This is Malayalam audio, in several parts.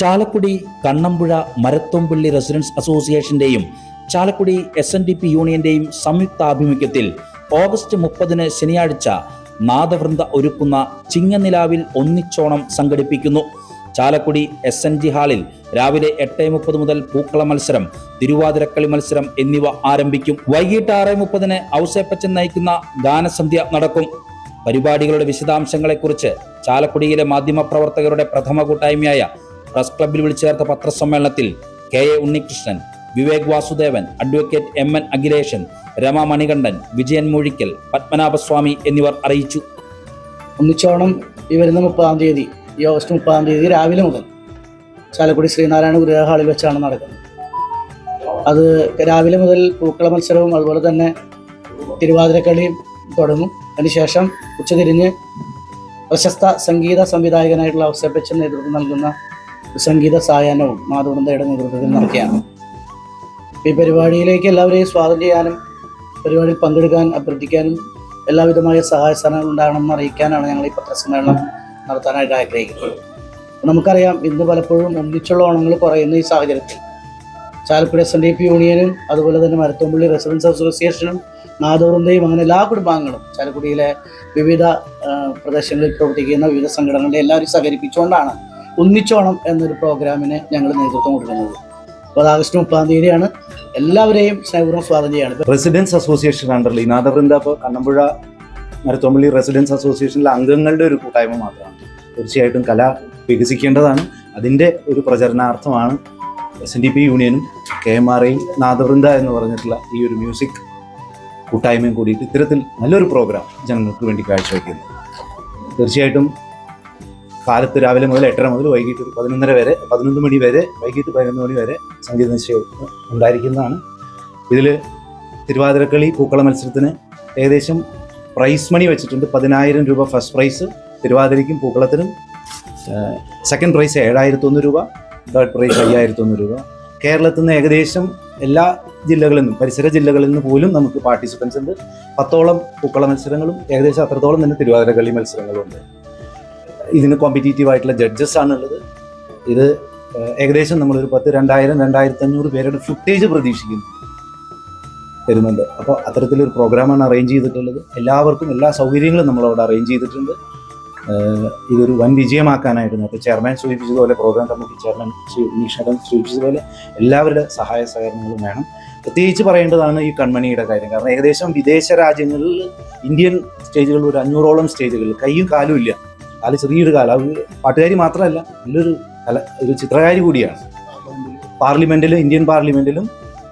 ചാലക്കുടി കണ്ണമ്പുഴ മരത്തോമ്പള്ളി റെസിഡൻസ് അസോസിയേഷന്റെയും ചാലക്കുടി SNDP യൂണിയന്റെയും സംയുക്താഭിമുഖ്യത്തിൽ ഓഗസ്റ്റ് 30 ശനിയാഴ്ച നാദവൃന്ദ ഒരുക്കുന്ന ചിങ്ങനിലാവിൽ ഒന്നിച്ചോണം സംഘടിപ്പിക്കുന്നു. ചാലക്കുടി SNG ഹാളിൽ രാവിലെ 8:30 മുതൽ പൂക്കള മത്സരം, തിരുവാതിരക്കളി മത്സരം എന്നിവ ആരംഭിക്കും. വൈകിട്ട് 6:30 ഔസേപ്പച്ചൻ നയിക്കുന്ന ഗാനസന്ധ്യ നടക്കും. പരിപാടികളുടെ വിശദാംശങ്ങളെക്കുറിച്ച് ചാലക്കുടിയിലെ മാധ്യമപ്രവർത്തകരുടെ പ്രഥമ കൂട്ടായ്മയായ പ്രസ് ക്ലബ്ബിൽ വിളിച്ചു ചേർത്ത പത്രസമ്മേളനത്തിൽ KA Unnikrishnan, Vivek Vasudevan, advocate MN Akhileshan, Rama Manikandan, Vijayan Moozhikkal, Padmanabhaswamy എന്നിവർ അറിയിച്ചു. ഒന്നിച്ചോണം ഈ വരുന്ന 30-ാം തീയതി, ഈ ഓഗസ്റ്റ് 30-ാം തീയതി രാവിലെ മുതൽ ചാലക്കുടി ശ്രീനാരായണ ഗുരുദേവ ഹാളിൽ വെച്ചാണ് നടക്കുന്നത്. അത് രാവിലെ മുതൽ പൂക്കള മത്സരവും അതുപോലെ തന്നെ തിരുവാതിരക്കളിയും തുടങ്ങും. അതിനുശേഷം ഉച്ചതിരിഞ്ഞ് പ്രശസ്ത സംഗീത സംവിധായകനായിട്ടുള്ള ഔസേപ്പച്ചൻ നേതൃത്വം നൽകുന്ന സംഗീത സായാഹ്നവും നാദവൃന്ദയുടെ നേതൃത്വത്തിൽ നടക്കുകയാണ്. ഈ പരിപാടിയിലേക്ക് എല്ലാവരെയും സ്വാഗതം ചെയ്യാനും പരിപാടിയിൽ പങ്കെടുക്കാൻ അഭ്യർത്ഥിക്കാനും എല്ലാവിധമായ സഹായ സഹകരണങ്ങൾ ഉണ്ടാകണമെന്ന് അറിയിക്കാനാണ് ഞങ്ങൾ ഈ പത്രസമ്മേളനം നടത്താനായിട്ട് ആഗ്രഹിക്കുന്നത്. നമുക്കറിയാം, ഇന്ന് പലപ്പോഴും ഒന്നിച്ചുള്ള ഓണങ്ങൾ കുറയുന്ന ഈ സാഹചര്യത്തിൽ ചാലക്കുടി SNDP യൂണിയനും അതുപോലെ തന്നെ മരത്തോമ്പള്ളി റെസിഡൻസ് അസോസിയേഷനും നാദവൃന്ദയും അങ്ങനെ എല്ലാ കുടുംബാംഗങ്ങളും ചാലക്കുടിയിലെ വിവിധ പ്രദേശങ്ങളിൽ പ്രവർത്തിക്കുന്ന വിവിധ സംഘടനകളുടെ എല്ലാവരും സഹകരിപ്പിച്ചുകൊണ്ടാണ് ഒന്നിച്ചോണം എന്നൊരു പ്രോഗ്രാമിന് ഞങ്ങൾ നേതൃത്വം കൊടുക്കുന്നത്. അപ്പോൾ അത് ആഗസ്റ്റ് 30-ാം തീയതിയാണ്. എല്ലാവരെയും സ്നേഹപൂർവ്വം സ്വാഗതം ചെയ്യാണ്. റെസിഡൻസ് അസോസിയേഷൻ അണ്ടറിൽ നാദവൃന്ദ ഇപ്പോൾ കണ്ണമ്പുഴ മരത്തോമ്പള്ളി റെസിഡൻസ് അസോസിയേഷനിലെ അംഗങ്ങളുടെ ഒരു കൂട്ടായ്മ മാത്രമാണ്. തീർച്ചയായിട്ടും കല വികസിക്കേണ്ടതാണ്. അതിൻ്റെ ഒരു പ്രചരണാർത്ഥമാണ് SNDP യൂണിയനും KMRയും നാദവൃന്ദ എന്ന് പറഞ്ഞിട്ടുള്ള ഈ ഒരു മ്യൂസിക് കൂട്ടായ്മയും കൂടിയിട്ട് ഇത്തരത്തിൽ നല്ലൊരു പ്രോഗ്രാം ജനങ്ങൾക്ക് വേണ്ടി കാഴ്ചവെക്കുന്നു. തീർച്ചയായിട്ടും കാലത്ത് രാവിലെ മുതൽ 8:30 മുതൽ വൈകിട്ട് 11 മണി വരെ വൈകിട്ട് 11 മണി വരെ സംഗീത നിശ്ചയം ഉണ്ടായിരിക്കുന്നതാണ്. ഇതിൽ തിരുവാതിരക്കളി പൂക്കള മത്സരത്തിന് ഏകദേശം പ്രൈസ് മണി വെച്ചിട്ടുണ്ട്. 10,000 രൂപ ഫസ്റ്റ് പ്രൈസ് തിരുവാതിരയ്ക്കും പൂക്കളത്തിനും, സെക്കൻഡ് പ്രൈസ് 7,100 രൂപ, തേർഡ് പ്രൈസ് 5,100 രൂപ. കേരളത്തിൽ നിന്ന് ഏകദേശം എല്ലാ ജില്ലകളിൽ നിന്നും പരിസര ജില്ലകളിൽ നിന്ന് പോലും നമുക്ക് പാർട്ടിസിപ്പൻസ് ഉണ്ട്. 10ഓളം പൂക്കള മത്സരങ്ങളും ഏകദേശം അത്രത്തോളം തന്നെ തിരുവാതിരക്കളി മത്സരങ്ങളും ഉണ്ട്. ഇതിന് കോമ്പറ്റീറ്റീവ് ആയിട്ടുള്ള ജഡ്ജസ് ആണുള്ളത്. ഇത് ഏകദേശം നമ്മളൊരു 2,000-2,500 പേരുടെ ഫുട്ടേജ് പ്രതീക്ഷിക്കുന്നു വരുന്നുണ്ട്. അപ്പോൾ അത്തരത്തിലൊരു പ്രോഗ്രാമാണ് അറേഞ്ച് ചെയ്തിട്ടുള്ളത്. എല്ലാവർക്കും എല്ലാ സൗകര്യങ്ങളും നമ്മളവിടെ അറേഞ്ച് ചെയ്തിട്ടുണ്ട്. ഇതൊരു വൻ വിജയമാക്കാനായിട്ട് നേരത്തെ ചെയർമാൻ സൂചിപ്പിച്ചതുപോലെ, പ്രോഗ്രാം കമ്മിറ്റി ചെയർമാൻ ശ്രീ ഉണ്ണീഷടൻ സൂചിപ്പിച്ചതുപോലെ എല്ലാവരുടെ സഹായ സഹകരണങ്ങളും വേണം. പ്രത്യേകിച്ച് പറയേണ്ടതാണ് ഈ കൺമണിയുടെ കാര്യം. കാരണം ഏകദേശം വിദേശ രാജ്യങ്ങളിൽ ഇന്ത്യൻ സ്റ്റേജുകളിൽ ഒരു 500ഓളം സ്റ്റേജുകളിൽ കയ്യും കാലും ഇല്ല. കാല് ചെറിയൊരു കാലം. അത് പാട്ടുകാരി മാത്രമല്ല, നല്ലൊരു ഒരു ചിത്രകാരി കൂടിയാണ്. പാർലമെൻറ്റിലും ഇന്ത്യൻ പാർലമെൻറ്റിലും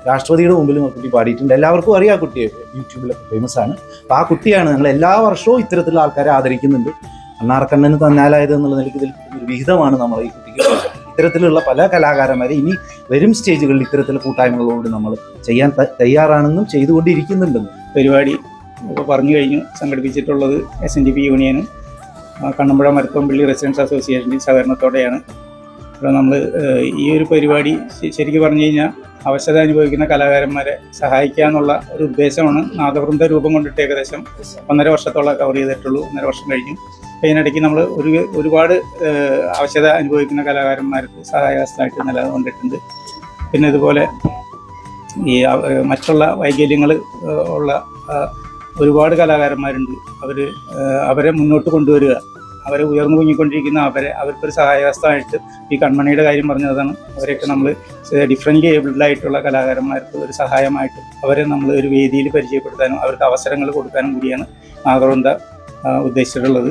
രാഷ്ട്രപതിയുടെ മുമ്പിലും ആ കുട്ടി പാടിയിട്ടുണ്ട്. എല്ലാവർക്കും അറിയാം, ആ കുട്ടിയെ യൂട്യൂബിലൊക്കെ ഫേമസ് ആണ്. അപ്പോൾ ആ കുട്ടിയാണ് ഞങ്ങൾ എല്ലാ വർഷവും ഇത്തരത്തിലുള്ള ആൾക്കാരെ ആദരിക്കുന്നുണ്ട്. അണ്ണാർക്കണ്ണന് തന്നാലായത് എന്നുള്ള നിലയ്ക്ക് ഇതിൽ ഒരു വിഹിതമാണ് നമ്മൾ ഈ കുട്ടിക്ക്. ഇത്തരത്തിലുള്ള പല കലാകാരന്മാരെ ഇനി വരും സ്റ്റേജുകളിൽ ഇത്തരത്തിലുള്ള കൂട്ടായ്മകളോട് നമ്മൾ ചെയ്യാൻ തയ്യാറാണെന്നും ചെയ്തുകൊണ്ടിരിക്കുന്നുണ്ടെന്നും. പരിപാടി ഇപ്പോൾ പറഞ്ഞു കഴിഞ്ഞു. സംഘടിപ്പിച്ചിട്ടുള്ളത് SNDP യൂണിയനും കണ്ണമ്പുഴ മരത്തോമ്പള്ളി റെസിഡൻസ് അസോസിയേഷൻ്റെ സഹകരണത്തോടെയാണ്. അപ്പോൾ നമ്മൾ ഈ ഒരു പരിപാടി ശരിക്കും പറഞ്ഞു കഴിഞ്ഞാൽ അവശത അനുഭവിക്കുന്ന കലാകാരന്മാരെ സഹായിക്കുക എന്നുള്ള ഒരു ഉദ്ദേശമാണ്. നാദവൃന്ദ രൂപം കൊണ്ടിട്ട് ഏകദേശം 1.5 വർഷത്തോളം കവർ ചെയ്തിട്ടുള്ളൂ. 1.5 വർഷം കഴിഞ്ഞു. അതിനിടയ്ക്ക് നമ്മൾ ഒരുപാട് അവശത അനുഭവിക്കുന്ന കലാകാരന്മാർക്ക് സഹായഹസ്തമായിട്ട് നിലകൊണ്ടിട്ടുണ്ട്. പിന്നെ ഇതുപോലെ ഈ മറ്റുള്ള വൈകല്യങ്ങൾ ഉള്ള ഒരുപാട് കലാകാരന്മാരുണ്ട്. അവരെ മുന്നോട്ട് കൊണ്ടുവരിക, അവരെ ഉയർന്നു പൊങ്ങിക്കൊണ്ടിരിക്കുന്ന അവർക്കൊരു സഹായഹസ്തമായിട്ട് ഈ കൺമണിയുടെ കാര്യം പറഞ്ഞതാണ്. അവരെയൊക്കെ നമ്മൾ ഡിഫറെൻ്റ് ഏബിൾഡായിട്ടുള്ള കലാകാരന്മാർക്ക് ഒരു സഹായമായിട്ട് അവരെ നമ്മൾ ഒരു വേദിയിൽ പരിചയപ്പെടുത്താനും അവർക്ക് അവസരങ്ങൾ കൊടുക്കാനും കൂടിയാണ് നാദവൃന്ദ ഉദ്ദേശിച്ചിട്ടുള്ളത്.